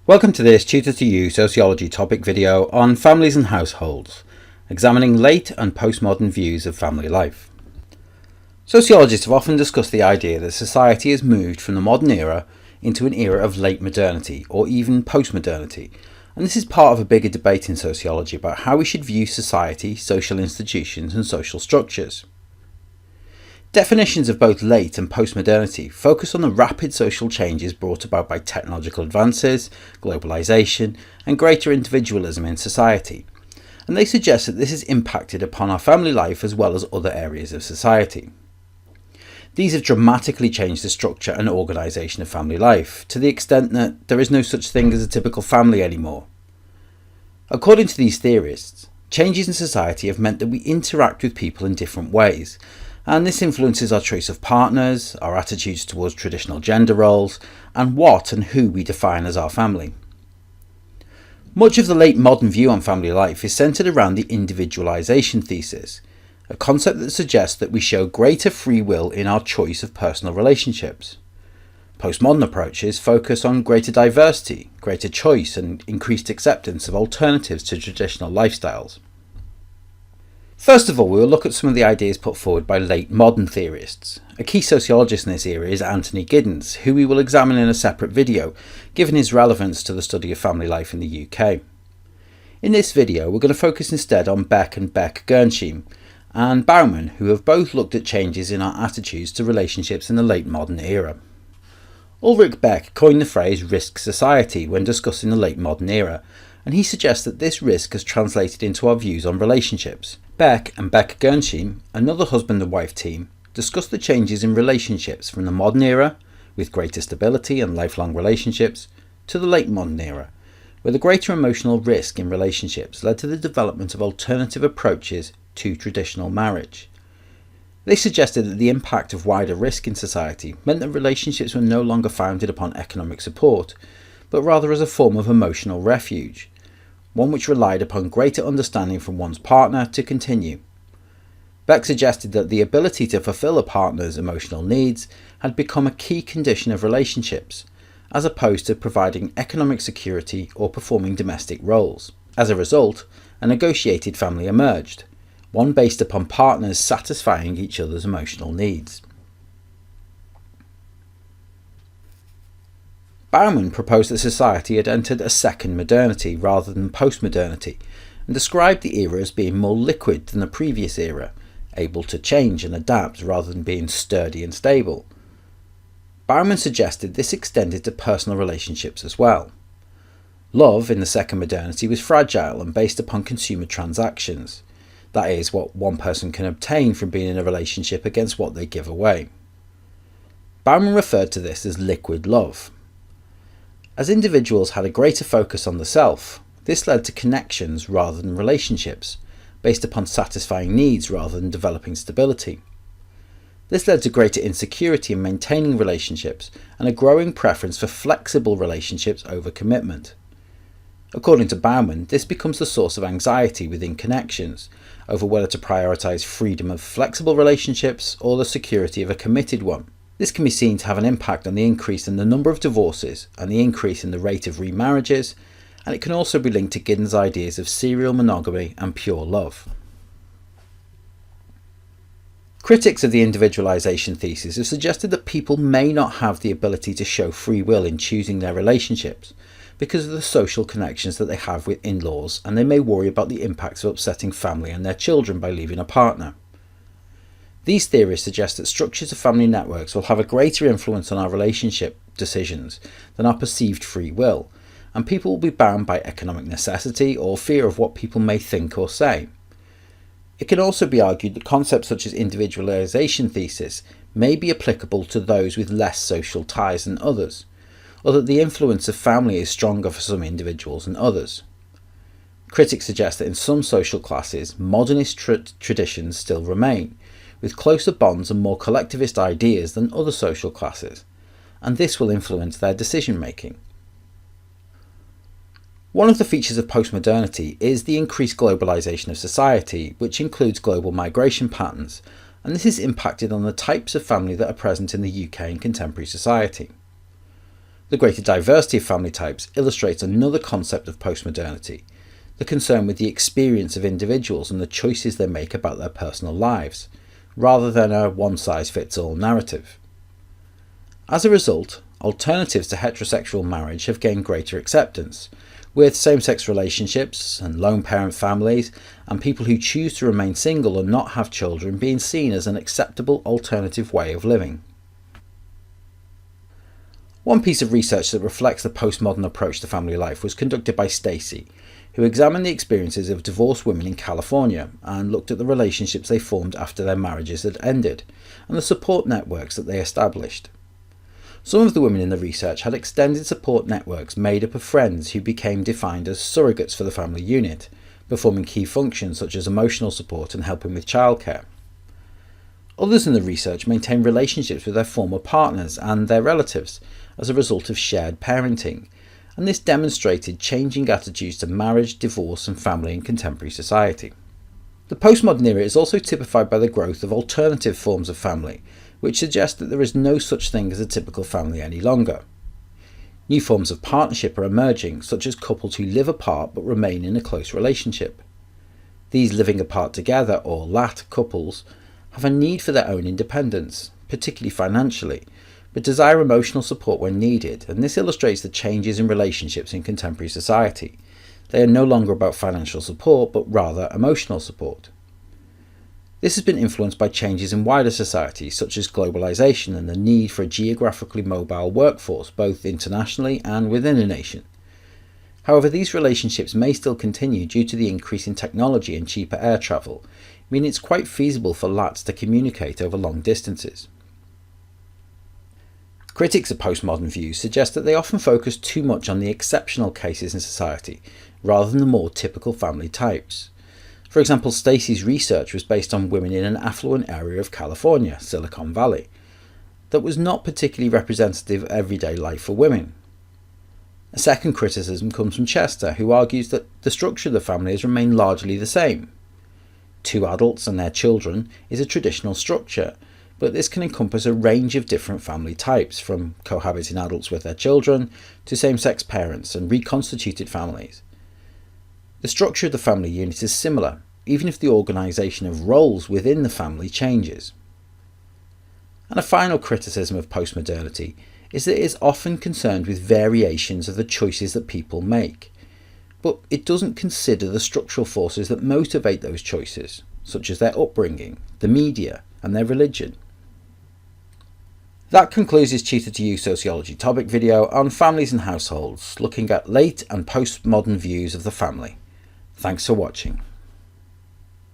Welcome to this Tutor to You Sociology topic video on families and households, examining late and postmodern views of family life. Sociologists have often discussed the idea that society has moved from the modern era into an era of late modernity or even postmodernity, and this is part of a bigger debate in sociology about how we should view society, social institutions and social structures. Definitions of both late and postmodernity focus on the rapid social changes brought about by technological advances, globalisation, and greater individualism in society, and they suggest that this has impacted upon our family life as well as other areas of society. These have dramatically changed the structure and organisation of family life, to the extent that there is no such thing as a typical family anymore. According to these theorists, changes in society have meant that we interact with people in different ways, and this influences our choice of partners, our attitudes towards traditional gender roles, and what and who we define as our family. Much of the late modern view on family life is centred around the individualisation thesis, a concept that suggests that we show greater free will in our choice of personal relationships. Postmodern approaches focus on greater diversity, greater choice, and increased acceptance of alternatives to traditional lifestyles. First of all, we will look at some of the ideas put forward by late modern theorists. A key sociologist in this area is Anthony Giddens, who we will examine in a separate video, given his relevance to the study of family life in the UK. In this video, we're going to focus instead on Beck and Beck-Gernsheim and Bauman, who have both looked at changes in our attitudes to relationships in the late modern era. Ulrich Beck coined the phrase risk society when discussing the late modern era, and he suggests that this risk has translated into our views on relationships. Beck and Beck-Gernsheim, another husband and wife team, discuss the changes in relationships from the modern era, with greater stability and lifelong relationships, to the late modern era, where the greater emotional risk in relationships led to the development of alternative approaches to traditional marriage. They suggested that the impact of wider risk in society meant that relationships were no longer founded upon economic support, but rather as a form of emotional refuge, one which relied upon greater understanding from one's partner to continue. Beck suggested that the ability to fulfill a partner's emotional needs had become a key condition of relationships, as opposed to providing economic security or performing domestic roles. As a result, a negotiated family emerged, one based upon partners satisfying each other's emotional needs. Bauman proposed that society had entered a second modernity rather than postmodernity, and described the era as being more liquid than the previous era, able to change and adapt rather than being sturdy and stable. Bauman suggested this extended to personal relationships as well. Love in the second modernity was fragile and based upon consumer transactions, that is, what one person can obtain from being in a relationship against what they give away. Bauman referred to this as liquid love. As individuals had a greater focus on the self, this led to connections rather than relationships, based upon satisfying needs rather than developing stability. This led to greater insecurity in maintaining relationships and a growing preference for flexible relationships over commitment. According to Bauman, this becomes the source of anxiety within connections, over whether to prioritise freedom of flexible relationships or the security of a committed one. This can be seen to have an impact on the increase in the number of divorces and the increase in the rate of remarriages, and it can also be linked to Giddens' ideas of serial monogamy and pure love. Critics of the individualisation thesis have suggested that people may not have the ability to show free will in choosing their relationships because of the social connections that they have with in-laws, and they may worry about the impacts of upsetting family and their children by leaving a partner. These theories suggest that structures of family networks will have a greater influence on our relationship decisions than our perceived free will, and people will be bound by economic necessity or fear of what people may think or say. It can also be argued that concepts such as individualisation thesis may be applicable to those with less social ties than others, or that the influence of family is stronger for some individuals than others. Critics suggest that in some social classes, modernist traditions still remain, with closer bonds and more collectivist ideas than other social classes, and this will influence their decision making. One of the features of postmodernity is the increased globalisation of society, which includes global migration patterns, and this has impacted on the types of family that are present in the UK in contemporary society. The greater diversity of family types illustrates another concept of postmodernity, the concern with the experience of individuals and the choices they make about their personal lives, rather than a one-size-fits-all narrative. As a result, alternatives to heterosexual marriage have gained greater acceptance, with same-sex relationships and lone parent families and people who choose to remain single and not have children being seen as an acceptable alternative way of living. One piece of research that reflects the postmodern approach to family life was conducted by Stacey, who examined the experiences of divorced women in California and looked at the relationships they formed after their marriages had ended and the support networks that they established. Some of the women in the research had extended support networks made up of friends who became defined as surrogates for the family unit, performing key functions such as emotional support and helping with childcare. Others in the research maintained relationships with their former partners and their relatives as a result of shared parenting, and this demonstrated changing attitudes to marriage, divorce and family in contemporary society. The postmodern era is also typified by the growth of alternative forms of family, which suggest that there is no such thing as a typical family any longer. New forms of partnership are emerging, such as couples who live apart but remain in a close relationship. These living apart together, or LAT couples, have a need for their own independence, particularly financially, but desire emotional support when needed, and this illustrates the changes in relationships in contemporary society. They are no longer about financial support, but rather emotional support. This has been influenced by changes in wider society, such as globalization and the need for a geographically mobile workforce, both internationally and within a nation. However, these relationships may still continue due to the increase in technology and cheaper air travel, meaning it's quite feasible for LATs to communicate over long distances. Critics of postmodern views suggest that they often focus too much on the exceptional cases in society, rather than the more typical family types. For example, Stacey's research was based on women in an affluent area of California, Silicon Valley, that was not particularly representative of everyday life for women. A second criticism comes from Chester, who argues that the structure of the family has remained largely the same. 2 adults and their children is a traditional structure, but this can encompass a range of different family types, from cohabiting adults with their children to same-sex parents and reconstituted families. The structure of the family unit is similar, even if the organisation of roles within the family changes. And a final criticism of postmodernity is that it is often concerned with variations of the choices that people make, but it doesn't consider the structural forces that motivate those choices, such as their upbringing, the media, and their religion. That concludes this Tutor to You Sociology topic video on families and households, looking at late and postmodern views of the family. Thanks for watching.